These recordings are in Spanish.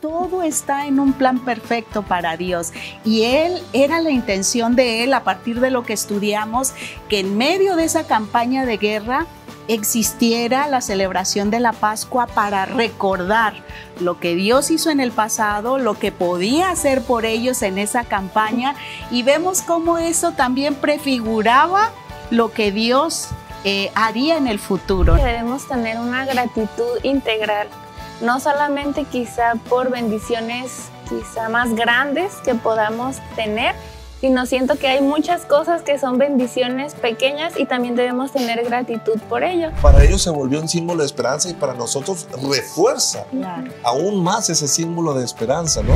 Todo está en un plan perfecto para Dios y era la intención de Él, a partir de lo que estudiamos, que en medio de esa campaña de guerra existiera la celebración de la Pascua para recordar lo que Dios hizo en el pasado, lo que podía hacer por ellos en esa campaña, y vemos cómo eso también prefiguraba lo que Dios haría en el futuro. Debemos tener una gratitud integral. No solamente quizá por bendiciones quizá más grandes que podamos tener, sino siento que hay muchas cosas que son bendiciones pequeñas y también debemos tener gratitud por ello. Para ellos se volvió un símbolo de esperanza y para nosotros refuerza aún más ese símbolo de esperanza, ¿no?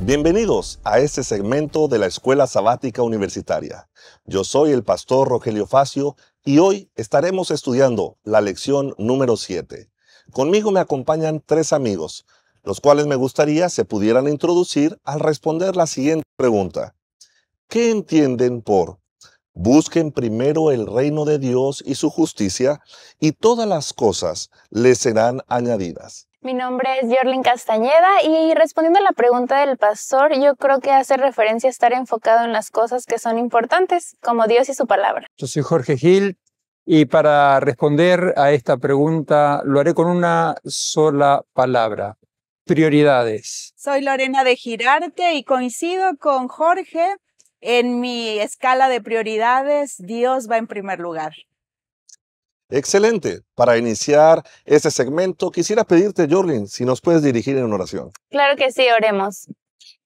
Bienvenidos a este segmento de la Escuela Sabática Universitaria. Yo soy el pastor Rogelio Facio y hoy estaremos estudiando la lección número 7. Conmigo me acompañan 3 amigos, los cuales me gustaría se pudieran introducir al responder la siguiente pregunta. ¿Qué entienden por busquen primero el reino de Dios y su justicia y todas las cosas les serán añadidas? Mi nombre es Yorlin Castañeda y respondiendo a la pregunta del pastor, yo creo que hace referencia a estar enfocado en las cosas que son importantes, como Dios y su palabra. Yo soy Jorge Gil y para responder a esta pregunta lo haré con una sola palabra: prioridades. Soy Lorena de Girarte y coincido con Jorge en mi escala de prioridades. Dios va en primer lugar. Excelente. Para iniciar este segmento, quisiera pedirte, Yorlin, si nos puedes dirigir en oración. Claro que sí, oremos.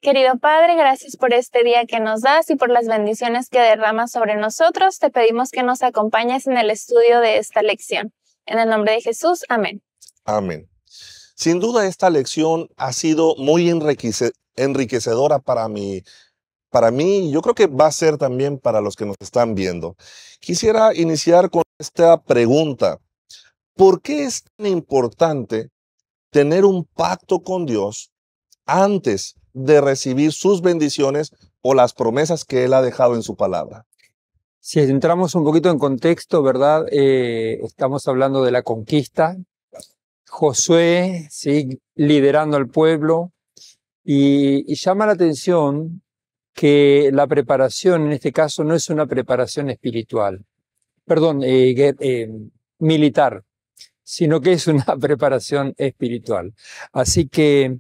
Querido Padre, gracias por este día que nos das y por las bendiciones que derramas sobre nosotros. Te pedimos que nos acompañes en el estudio de esta lección. En el nombre de Jesús, amén. Amén. Sin duda, esta lección ha sido muy enriquecedora para mí, y yo creo que va a ser también para los que nos están viendo. Quisiera iniciar con esta pregunta. ¿Por qué es tan importante tener un pacto con Dios antes de recibir sus bendiciones o las promesas que Él ha dejado en su palabra? Si entramos un poquito en contexto, ¿verdad? Estamos hablando de la conquista. Josué, ¿sí?, liderando al pueblo. Y llama la atención que la preparación en este caso no es una preparación espiritual, militar, sino que es una preparación espiritual. Así que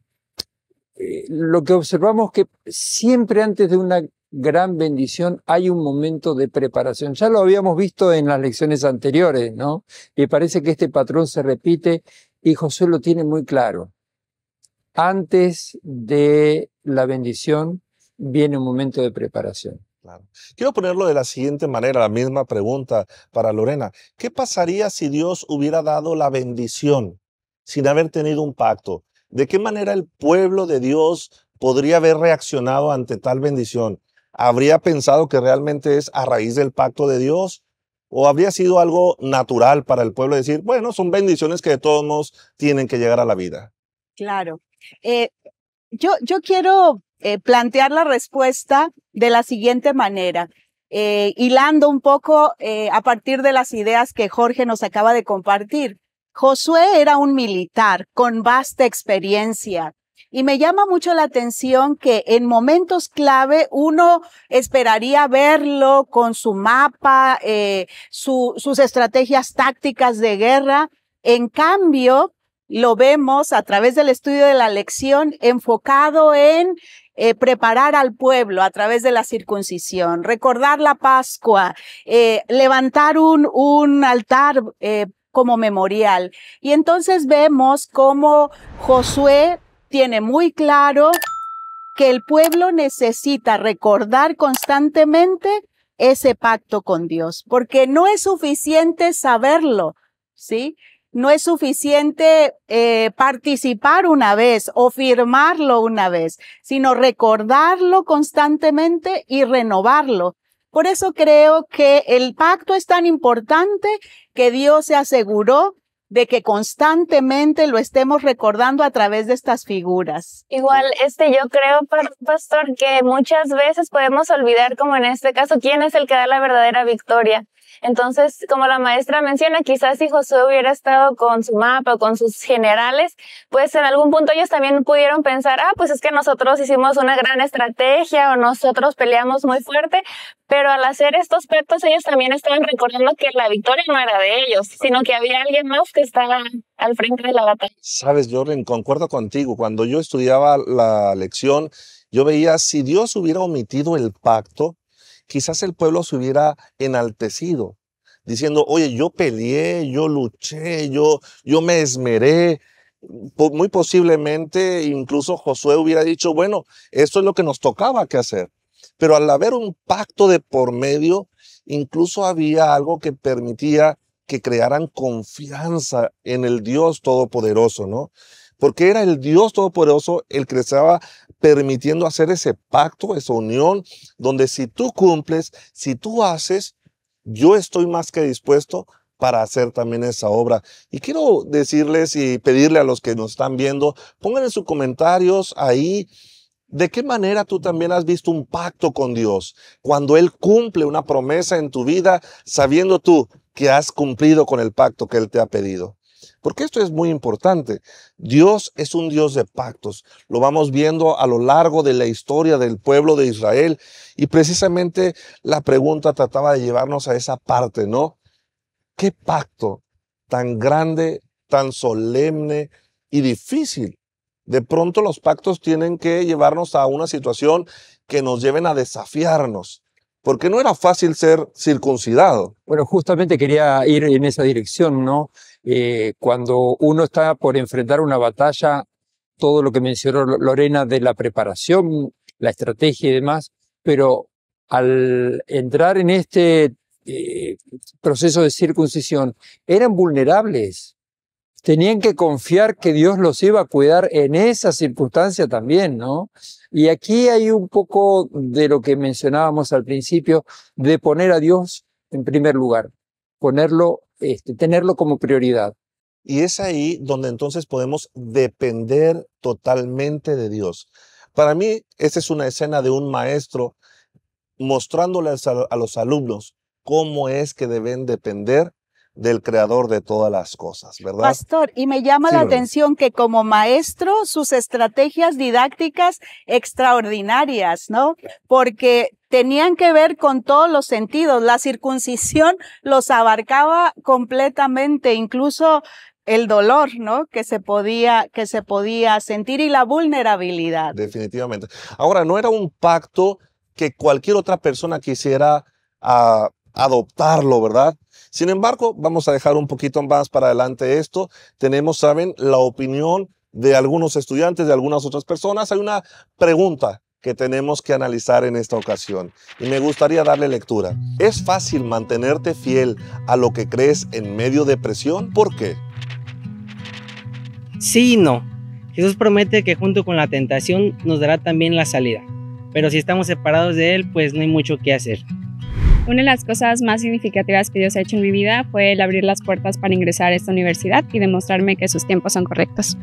lo que observamos que siempre antes de una gran bendición hay un momento de preparación. Ya lo habíamos visto en las lecciones anteriores, ¿no? Y parece que este patrón se repite y Josué lo tiene muy claro. Antes de la bendición viene un momento de preparación. Claro. Quiero ponerlo de la siguiente manera, la misma pregunta para Lorena. ¿Qué pasaría si Dios hubiera dado la bendición sin haber tenido un pacto? ¿De qué manera el pueblo de Dios podría haber reaccionado ante tal bendición? ¿Habría pensado que realmente es a raíz del pacto de Dios? ¿O habría sido algo natural para el pueblo decir, bueno, son bendiciones que de todos modos tienen que llegar a la vida? Claro. Yo quiero plantear la respuesta de la siguiente manera, hilando un poco a partir de las ideas que Jorge nos acaba de compartir. Josué era un militar con vasta experiencia y me llama mucho la atención que en momentos clave uno esperaría verlo con su mapa, sus estrategias tácticas de guerra. En cambio, lo vemos a través del estudio de la lección enfocado en preparar al pueblo a través de la circuncisión, recordar la Pascua, levantar un altar como memorial. Y entonces vemos cómo Josué tiene muy claro que el pueblo necesita recordar constantemente ese pacto con Dios, porque no es suficiente saberlo, ¿sí? No es suficiente participar una vez o firmarlo una vez, sino recordarlo constantemente y renovarlo. Por eso creo que el pacto es tan importante que Dios se aseguró de que constantemente lo estemos recordando a través de estas figuras. Igual, yo creo, pastor, que muchas veces podemos olvidar, como en este caso, quién es el que da la verdadera victoria. Entonces, como la maestra menciona, quizás si Josué hubiera estado con su mapa o con sus generales, pues en algún punto ellos también pudieron pensar, pues es que nosotros hicimos una gran estrategia o nosotros peleamos muy fuerte, pero al hacer estos pactos ellos también estaban recordando que la victoria no era de ellos, sino que había alguien más que estaba al frente de la batalla. Sabes, Jorlen, concuerdo contigo. Cuando yo estudiaba la lección, yo veía si Dios hubiera omitido el pacto, quizás el pueblo se hubiera enaltecido, diciendo, oye, yo peleé, yo luché, yo me esmeré. Muy posiblemente incluso Josué hubiera dicho, bueno, esto es lo que nos tocaba que hacer. Pero al haber un pacto de por medio, incluso había algo que permitía que crearan confianza en el Dios Todopoderoso, ¿no? Porque era el Dios Todopoderoso el que estaba permitiendo hacer ese pacto, esa unión, donde si tú cumples, si tú haces, yo estoy más que dispuesto para hacer también esa obra. Y quiero decirles y pedirle a los que nos están viendo, pongan en sus comentarios ahí, ¿de qué manera tú también has visto un pacto con Dios? Cuando Él cumple una promesa en tu vida, sabiendo tú que has cumplido con el pacto que Él te ha pedido. Porque esto es muy importante. Dios es un Dios de pactos. Lo vamos viendo a lo largo de la historia del pueblo de Israel. Y precisamente la pregunta trataba de llevarnos a esa parte, ¿no? ¿Qué pacto tan grande, tan solemne y difícil? De pronto los pactos tienen que llevarnos a una situación que nos lleven a desafiarnos. Porque no era fácil ser circuncidado. Bueno, justamente quería ir en esa dirección, ¿no? Cuando uno está por enfrentar una batalla, todo lo que mencionó Lorena de la preparación, la estrategia y demás, pero al entrar en este proceso de circuncisión, eran vulnerables. Tenían que confiar que Dios los iba a cuidar en esa circunstancia también, ¿no? Y aquí hay un poco de lo que mencionábamos al principio, de poner a Dios en primer lugar, tenerlo como prioridad. Y es ahí donde entonces podemos depender totalmente de Dios. Para mí, esta es una escena de un maestro mostrándoles a los alumnos cómo es que deben depender del creador de todas las cosas, ¿verdad? Pastor, y me llama la atención que como maestro sus estrategias didácticas extraordinarias, ¿no? Porque tenían que ver con todos los sentidos. La circuncisión los abarcaba completamente, incluso el dolor, ¿no? Que se podía sentir y la vulnerabilidad. Definitivamente. Ahora, no era un pacto que cualquier otra persona quisiera adoptarlo, ¿verdad? Sin embargo, vamos a dejar un poquito más para adelante esto. Tenemos, ¿saben?, la opinión de algunos estudiantes, de algunas otras personas. Hay una pregunta que tenemos que analizar en esta ocasión y me gustaría darle lectura. ¿Es fácil mantenerte fiel a lo que crees en medio de presión? ¿Por qué? Sí y no. Jesús promete que junto con la tentación nos dará también la salida. Pero si estamos separados de Él, pues no hay mucho que hacer. Una de las cosas más significativas que Dios ha hecho en mi vida fue el abrir las puertas para ingresar a esta universidad y demostrarme que sus tiempos son correctos.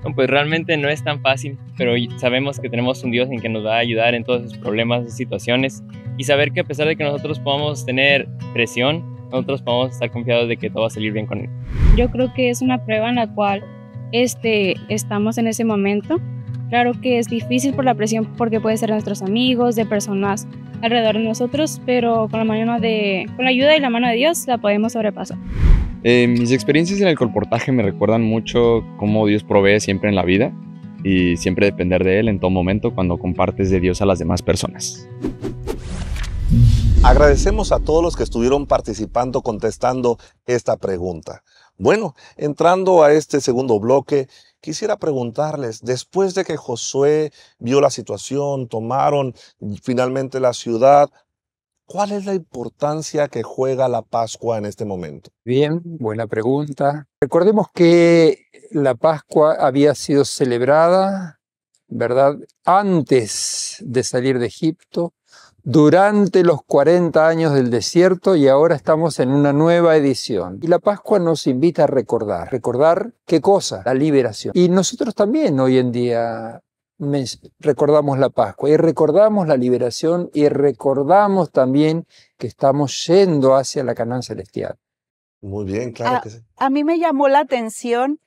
No, pues realmente no es tan fácil, pero sabemos que tenemos un Dios en que nos va a ayudar en todos esos problemas y situaciones, y saber que a pesar de que nosotros podamos tener presión, nosotros podemos estar confiados de que todo va a salir bien con Él. Yo creo que es una prueba en la cual estamos en ese momento. Claro que es difícil por la presión porque puede ser de nuestros amigos, de personas alrededor de nosotros, pero con la ayuda y la mano de Dios la podemos sobrepasar. Mis experiencias en el colportaje me recuerdan mucho cómo Dios provee siempre en la vida y siempre depender de Él en todo momento cuando compartes de Dios a las demás personas. Agradecemos a todos los que estuvieron participando, contestando esta pregunta. Bueno, entrando a este segundo bloque, quisiera preguntarles, después de que Josué vio la situación, tomaron finalmente la ciudad, ¿cuál es la importancia que juega la Pascua en este momento? Bien, buena pregunta. Recordemos que la Pascua había sido celebrada, ¿verdad?, antes de salir de Egipto, durante los 40 años del desierto y ahora estamos en una nueva edición. Y la Pascua nos invita a recordar. ¿Recordar qué cosa? La liberación. Y nosotros también hoy en día recordamos la Pascua y recordamos la liberación y recordamos también que estamos yendo hacia la Canaán celestial. Muy bien, claro que sí. A mí me llamó la atención,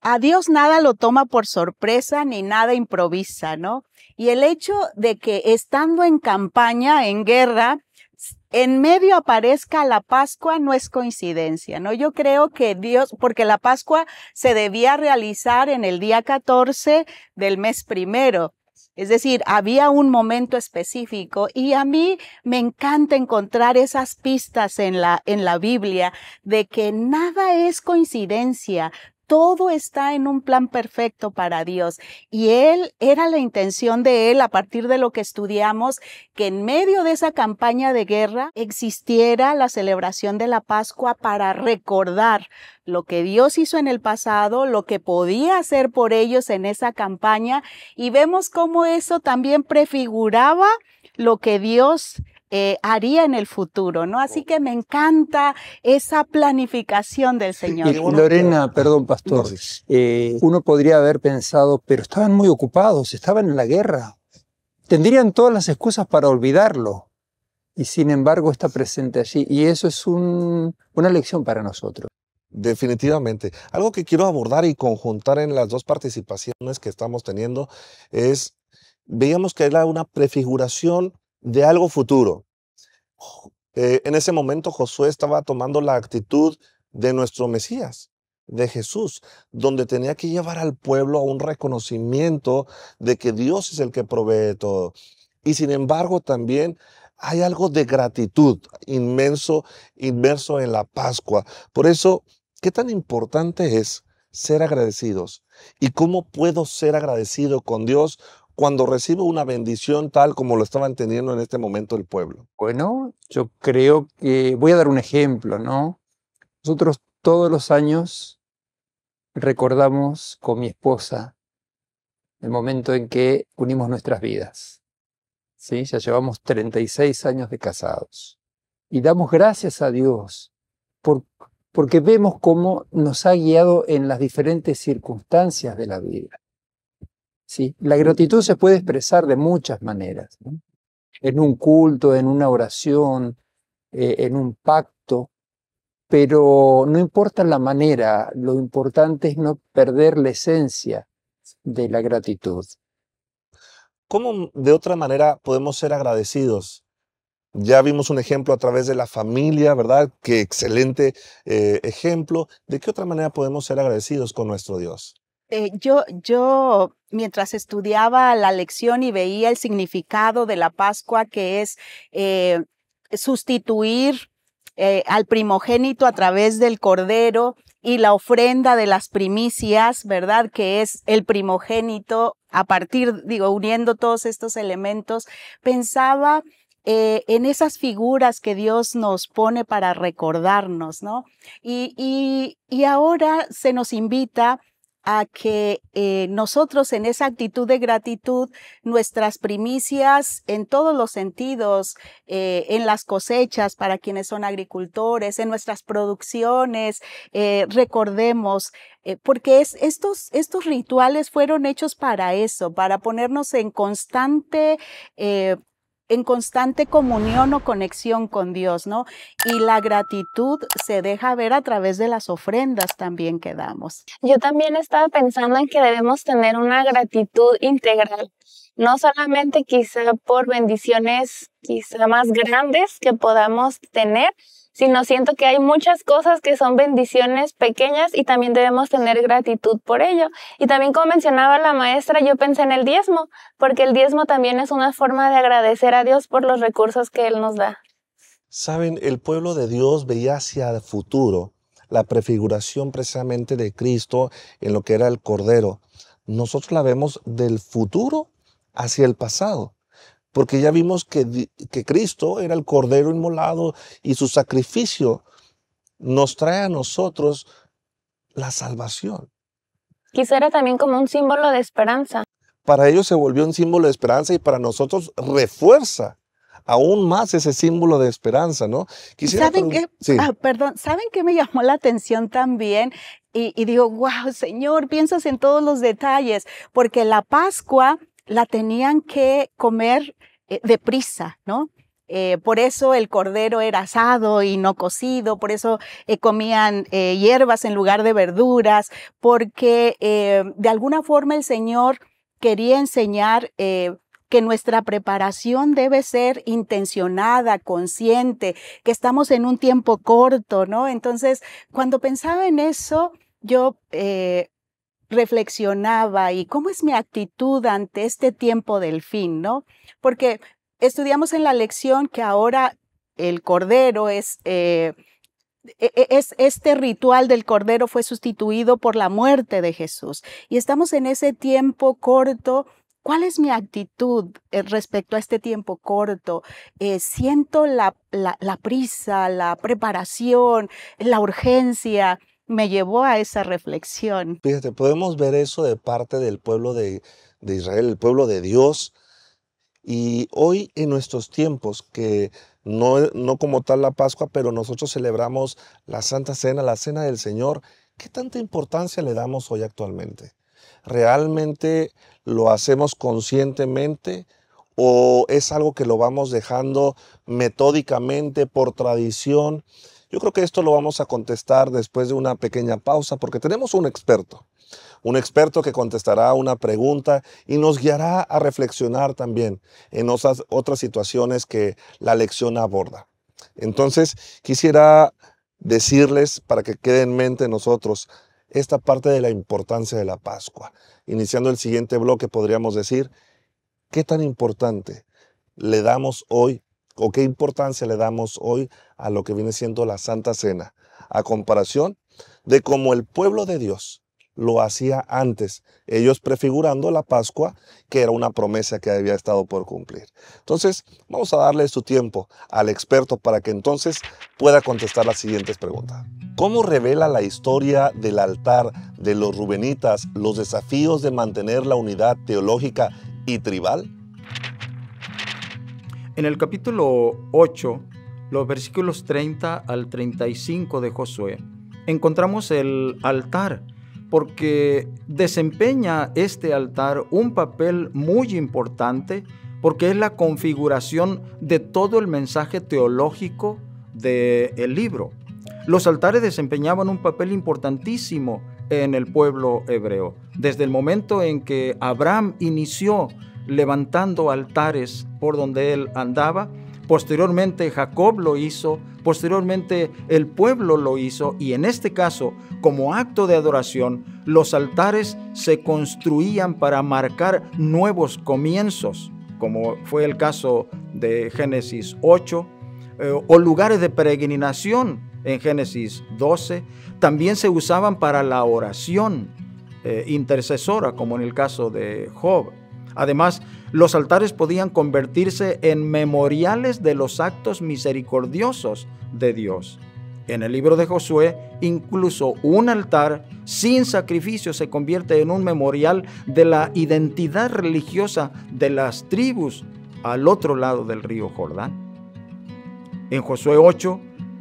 a Dios nada lo toma por sorpresa ni nada improvisa, ¿no? Y el hecho de que estando en campaña, en guerra, en medio aparezca la Pascua no es coincidencia, ¿no? Yo creo que Dios, porque la Pascua se debía realizar en el día 14 del mes primero. Es decir, había un momento específico y a mí me encanta encontrar esas pistas en la Biblia de que nada es coincidencia. Todo está en un plan perfecto para Dios y era la intención de Él, a partir de lo que estudiamos, que en medio de esa campaña de guerra existiera la celebración de la Pascua para recordar lo que Dios hizo en el pasado, lo que podía hacer por ellos en esa campaña, y vemos cómo eso también prefiguraba lo que Dios haría en el futuro, ¿no? Así que me encanta esa planificación del Señor. Y Lorena, perdón, pastor, uno podría haber pensado, pero estaban muy ocupados, estaban en la guerra, tendrían todas las excusas para olvidarlo, y sin embargo está presente allí, y eso es una lección para nosotros. Definitivamente. Algo que quiero abordar y conjuntar en las dos participaciones que estamos teniendo es, veíamos que era una prefiguración de algo futuro. En ese momento Josué estaba tomando la actitud de nuestro Mesías, de Jesús, donde tenía que llevar al pueblo a un reconocimiento de que Dios es el que provee todo. Y sin embargo también hay algo de gratitud inmerso en la Pascua. Por eso, ¿qué tan importante es ser agradecidos? ¿Y cómo puedo ser agradecido con Dios cuando recibo una bendición tal como lo estaban teniendo en este momento el pueblo? Bueno, yo creo que voy a dar un ejemplo, ¿no? Nosotros todos los años recordamos con mi esposa el momento en que unimos nuestras vidas. ¿Sí? Ya llevamos 36 años de casados. Y damos gracias a Dios porque vemos cómo nos ha guiado en las diferentes circunstancias de la vida. ¿Sí? La gratitud se puede expresar de muchas maneras, ¿no? En un culto, en una oración, en un pacto, pero no importa la manera, lo importante es no perder la esencia de la gratitud. ¿Cómo de otra manera podemos ser agradecidos? Ya vimos un ejemplo a través de la familia, ¿verdad? Qué excelente ejemplo. ¿De qué otra manera podemos ser agradecidos con nuestro Dios? Yo, mientras estudiaba la lección y veía el significado de la Pascua, que es sustituir al primogénito a través del cordero, y la ofrenda de las primicias, ¿verdad? Que es el primogénito, uniendo todos estos elementos, pensaba en esas figuras que Dios nos pone para recordarnos, ¿no? Y ahora se nos invita a que nosotros, en esa actitud de gratitud, nuestras primicias en todos los sentidos, en las cosechas para quienes son agricultores, en nuestras producciones, recordemos, porque estos rituales fueron hechos para eso, para ponernos en constante comunión o conexión con Dios, ¿no? Y la gratitud se deja ver a través de las ofrendas también que damos. Yo también estaba pensando en que debemos tener una gratitud integral, no solamente quizá por bendiciones quizá más grandes que podamos tener, sino siento que hay muchas cosas que son bendiciones pequeñas y también debemos tener gratitud por ello. Y también, como mencionaba la maestra, yo pensé en el diezmo, porque el diezmo también es una forma de agradecer a Dios por los recursos que Él nos da. Saben, el pueblo de Dios veía hacia el futuro la prefiguración precisamente de Cristo en lo que era el Cordero. Nosotros la vemos del futuro hacia el pasado, porque ya vimos que Cristo era el Cordero inmolado y su sacrificio nos trae a nosotros la salvación. Quizá era también como un símbolo de esperanza. para ellos se volvió un símbolo de esperanza y para nosotros refuerza aún más ese símbolo de esperanza, ¿no? ¿Saben qué? Sí. Perdón, ¿saben qué me llamó la atención también? Y digo, wow, Señor, piensas en todos los detalles, porque la Pascua la tenían que comer deprisa, ¿no? Por eso el cordero era asado y no cocido, por eso comían hierbas en lugar de verduras, porque de alguna forma el Señor quería enseñar que nuestra preparación debe ser intencionada, consciente, que estamos en un tiempo corto, ¿no? Entonces, cuando pensaba en eso, yo reflexionaba y cómo es mi actitud ante este tiempo del fin, ¿no? Porque estudiamos en la lección que ahora el cordero este ritual del cordero fue sustituido por la muerte de Jesús. Y estamos en ese tiempo corto. ¿Cuál es mi actitud respecto a este tiempo corto? Siento la prisa, la preparación, la urgencia. Me llevó a esa reflexión. Fíjate, podemos ver eso de parte del pueblo de Israel, el pueblo de Dios. Y hoy en nuestros tiempos, que no como tal la Pascua, pero nosotros celebramos la Santa Cena, la Cena del Señor, ¿qué tanta importancia le damos hoy actualmente? ¿Realmente lo hacemos conscientemente o es algo que lo vamos dejando metódicamente por tradición? Yo creo que esto lo vamos a contestar después de una pequeña pausa porque tenemos un experto que contestará una pregunta y nos guiará a reflexionar también en otras situaciones que la lección aborda. Entonces, quisiera decirles, para que quede en mente nosotros, esta parte de la importancia de la Pascua. Iniciando el siguiente bloque, podríamos decir, ¿qué tan importante le damos hoy o qué importancia le damos hoy a lo que viene siendo la Santa Cena, a comparación de cómo el pueblo de Dios lo hacía antes, ellos prefigurando la Pascua, que era una promesa que había estado por cumplir? Entonces, vamos a darle su tiempo al experto para que entonces pueda contestar las siguientes preguntas. ¿Cómo revela la historia del altar de los rubenitas los desafíos de mantener la unidad teológica y tribal? En el capítulo 8, los versículos 30 al 35 de Josué, encontramos el altar, porque desempeña este altar un papel muy importante, porque es la configuración de todo el mensaje teológico del libro. Los altares desempeñaban un papel importantísimo en el pueblo hebreo. Desde el momento en que Abraham inició levantando altares por donde él andaba, posteriormente Jacob lo hizo, posteriormente el pueblo lo hizo, y en este caso, como acto de adoración, los altares se construían para marcar nuevos comienzos, como fue el caso de Génesis 8, o lugares de peregrinación en Génesis 12, también se usaban para la oración intercesora, como en el caso de Job. Además, los altares podían convertirse en memoriales de los actos misericordiosos de Dios. En el libro de Josué, incluso un altar sin sacrificio se convierte en un memorial de la identidad religiosa de las tribus al otro lado del río Jordán. En Josué 8,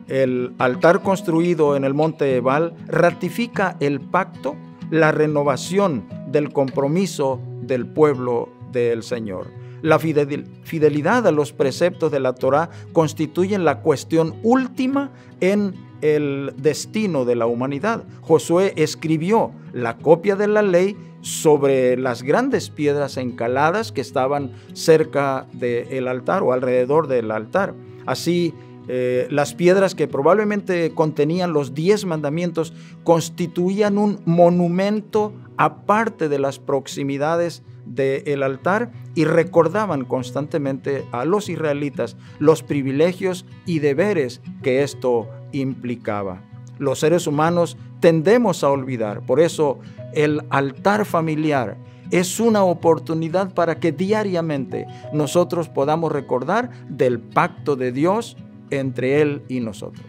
el altar construido en el monte Ebal ratifica el pacto, la renovación del compromiso del pueblo del Señor. La fidelidad a los preceptos de la Torá constituyen la cuestión última en el destino de la humanidad. Josué escribió la copia de la ley sobre las grandes piedras encaladas que estaban cerca del altar o alrededor del altar. Así, las piedras que probablemente contenían los 10 mandamientos constituían un monumento aparte de las proximidades del altar y recordaban constantemente a los israelitas los privilegios y deberes que esto implicaba. Los seres humanos tendemos a olvidar, por eso el altar familiar es una oportunidad para que diariamente nosotros podamos recordar del pacto de Dios entre Él y nosotros.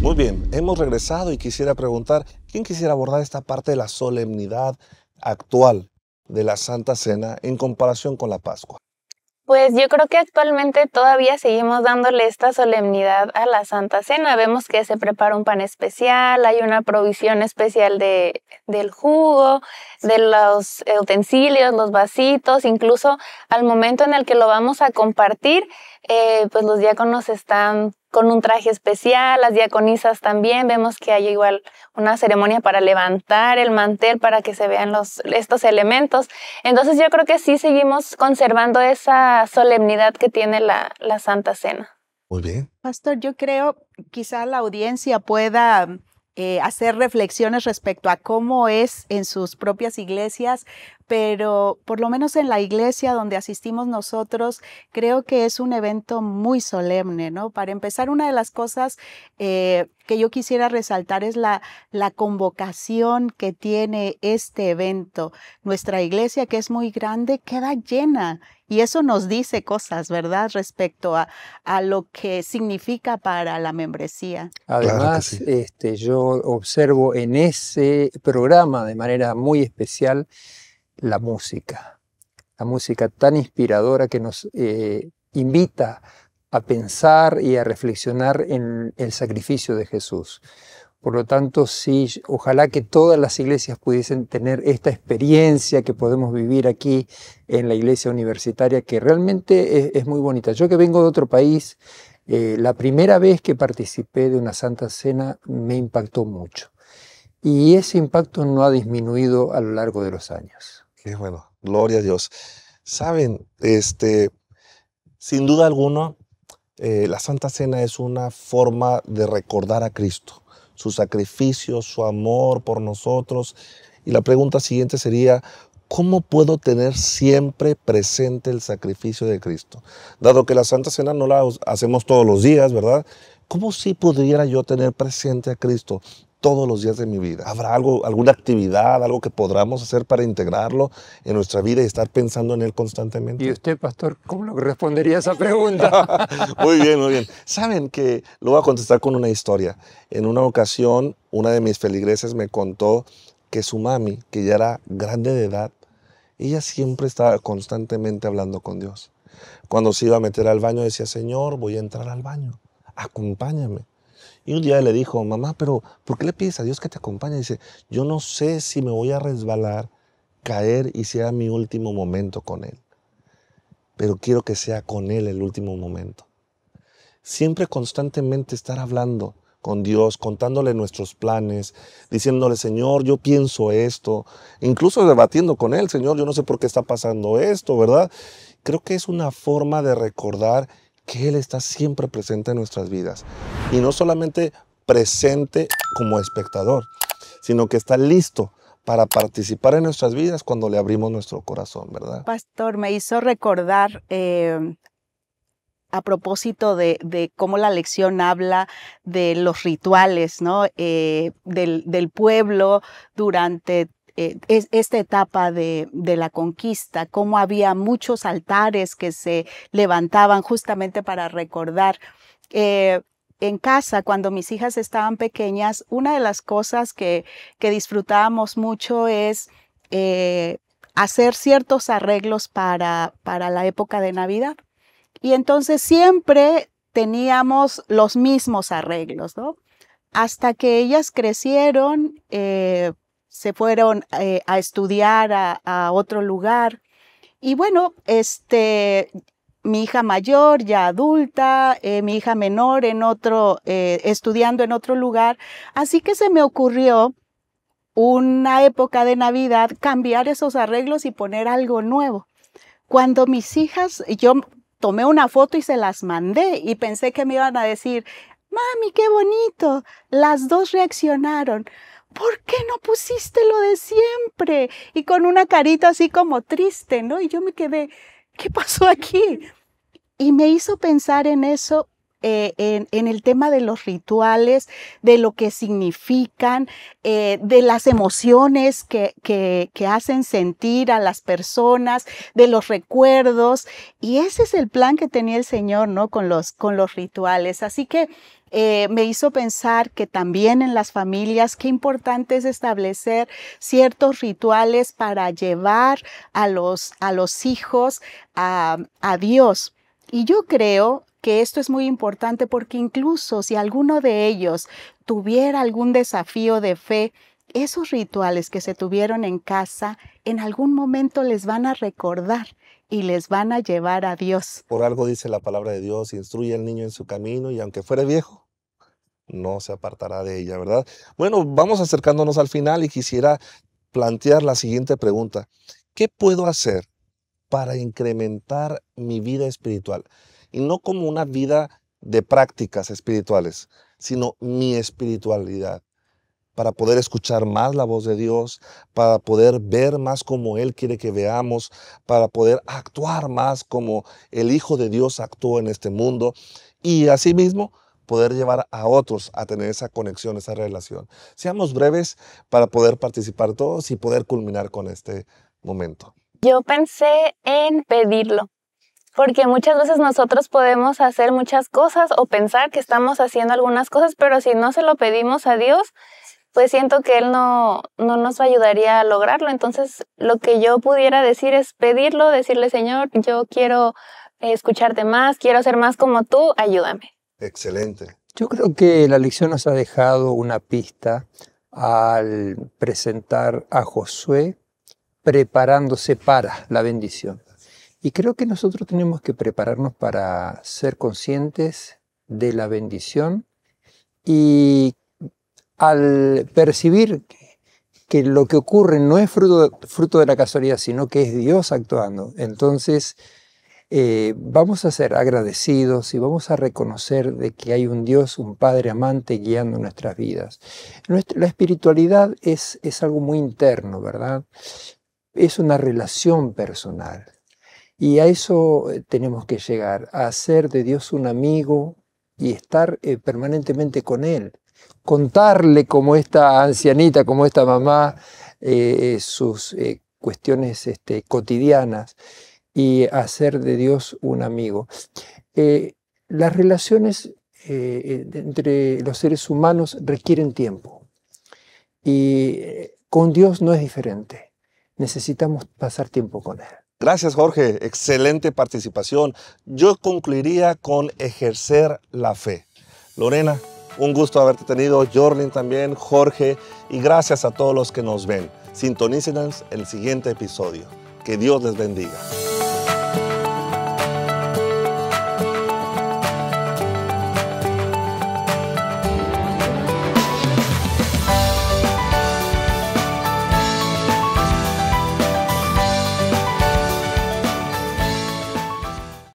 Muy bien, hemos regresado y quisiera preguntar, ¿quién quisiera abordar esta parte de la solemnidad actual de la Santa Cena en comparación con la Pascua? Pues yo creo que actualmente todavía seguimos dándole esta solemnidad a la Santa Cena. Vemos que se prepara un pan especial, hay una provisión especial del jugo, de los utensilios, los vasitos, incluso al momento en el que lo vamos a compartir, pues los diáconos están con un traje especial, las diaconisas también. Vemos que hay igual una ceremonia para levantar el mantel para que se vean estos elementos. Entonces yo creo que sí seguimos conservando esa solemnidad que tiene la Santa Cena. Muy bien. Pastor, yo creo quizá la audiencia pueda hacer reflexiones respecto a cómo es en sus propias iglesias, pero por lo menos en la iglesia donde asistimos nosotros, creo que es un evento muy solemne, ¿no? Para empezar, una de las cosas que yo quisiera resaltar es la convocación que tiene este evento. Nuestra iglesia, que es muy grande, queda llena. Y eso nos dice cosas, ¿verdad? Respecto a lo que significa para la membresía. Además, Claro que sí. yo observo en ese programa de manera muy especial la música tan inspiradora que nos invita a pensar y a reflexionar en el sacrificio de Jesús. Por lo tanto, sí, ojalá que todas las iglesias pudiesen tener esta experiencia que podemos vivir aquí en la iglesia universitaria, que realmente es muy bonita. Yo que vengo de otro país, la primera vez que participé de una Santa Cena me impactó mucho. Y ese impacto no ha disminuido a lo largo de los años. Qué bueno, gloria a Dios. Saben, sin duda alguna, la Santa Cena es una forma de recordar a Cristo, su sacrificio, su amor por nosotros. Y la pregunta siguiente sería, ¿cómo puedo tener siempre presente el sacrificio de Cristo? Dado que la Santa Cena no la hacemos todos los días, ¿verdad? ¿Cómo sí pudiera yo tener presente a Cristo todos los días de mi vida? ¿Habrá alguna actividad, algo que podamos hacer para integrarlo en nuestra vida y estar pensando en Él constantemente? ¿Y usted, pastor, cómo le respondería a esa pregunta? Muy bien, muy bien. Saben que lo voy a contestar con una historia. En una ocasión, una de mis feligreses me contó que su mami, que ya era grande de edad, ella siempre estaba constantemente hablando con Dios. Cuando se iba a meter al baño decía, Señor, voy a entrar al baño, acompáñame. Y un día le dijo, mamá, pero ¿por qué le pides a Dios que te acompañe? Dice, yo no sé si me voy a resbalar, caer y sea mi último momento con Él. Pero quiero que sea con Él el último momento. Siempre constantemente estar hablando con Dios, contándole nuestros planes, diciéndole, Señor, yo pienso esto, incluso debatiendo con Él, Señor, yo no sé por qué está pasando esto, ¿verdad? Creo que es una forma de recordar que Él está siempre presente en nuestras vidas. Y no solamente presente como espectador, sino que está listo para participar en nuestras vidas cuando le abrimos nuestro corazón, ¿verdad? Pastor, me hizo recordar a propósito de cómo la lección habla de los rituales, ¿no? Del pueblo durante esta etapa de la conquista, cómo había muchos altares que se levantaban justamente para recordar. En casa, cuando mis hijas estaban pequeñas, una de las cosas que disfrutábamos mucho es hacer ciertos arreglos para la época de Navidad. Y entonces siempre teníamos los mismos arreglos, ¿no? Hasta que ellas crecieron, se fueron a estudiar a otro lugar. Y bueno, mi hija mayor, ya adulta, mi hija menor estudiando en otro lugar. Así que se me ocurrió una época de Navidad cambiar esos arreglos y poner algo nuevo. Cuando mis hijas, yo tomé una foto y se las mandé y pensé que me iban a decir, mami, qué bonito. Las dos reaccionaron. ¿Por qué no pusiste lo de siempre? Y con una carita así como triste, ¿no? Y yo me quedé, ¿qué pasó aquí? Y me hizo pensar en eso, en el tema de los rituales, de lo que significan, de las emociones que hacen sentir a las personas, de los recuerdos. Y ese es el plan que tenía el Señor, ¿no? Con los rituales. Así que me hizo pensar que también en las familias, qué importante es establecer ciertos rituales para llevar a los hijos a Dios. Y yo creo que esto es muy importante porque incluso si alguno de ellos tuviera algún desafío de fe, esos rituales que se tuvieron en casa en algún momento les van a recordar y les van a llevar a Dios. Por algo dice la palabra de Dios, instruye al niño en su camino y aunque fuere viejo, no se apartará de ella, ¿verdad? Bueno, vamos acercándonos al final y quisiera plantear la siguiente pregunta. ¿Qué puedo hacer para incrementar mi vida espiritual? Y no como una vida de prácticas espirituales, sino mi espiritualidad, para poder escuchar más la voz de Dios, para poder ver más como Él quiere que veamos, para poder actuar más como el Hijo de Dios actuó en este mundo y asimismo poder llevar a otros a tener esa conexión, esa relación. Seamos breves para poder participar todos y poder culminar con este momento. Yo pensé en pedirlo, porque muchas veces nosotros podemos hacer muchas cosas o pensar que estamos haciendo algunas cosas, pero si no se lo pedimos a Dios, pues siento que Él no nos ayudaría a lograrlo. Entonces, lo que yo pudiera decir es pedirlo, decirle, Señor, yo quiero escucharte más, quiero ser más como tú, ayúdame. Excelente. Yo creo que la lección nos ha dejado una pista al presentar a Josué preparándose para la bendición. Y creo que nosotros tenemos que prepararnos para ser conscientes de la bendición y al percibir que lo que ocurre no es fruto de la casualidad, sino que es Dios actuando, entonces vamos a ser agradecidos y vamos a reconocer de que hay un Dios, un Padre amante guiando nuestras vidas. La espiritualidad es algo muy interno, ¿verdad? Es una relación personal. Y a eso tenemos que llegar, a hacer de Dios un amigo y estar permanentemente con Él. Contarle como esta ancianita, como esta mamá, sus cuestiones cotidianas y hacer de Dios un amigo. Las relaciones entre los seres humanos requieren tiempo y con Dios no es diferente. Necesitamos pasar tiempo con Él. Gracias, Jorge. Excelente participación. Yo concluiría con ejercer la fe. Lorena, un gusto haberte tenido. Jorlin también, Jorge, y gracias a todos los que nos ven. Sintonícenos el siguiente episodio. Que Dios les bendiga.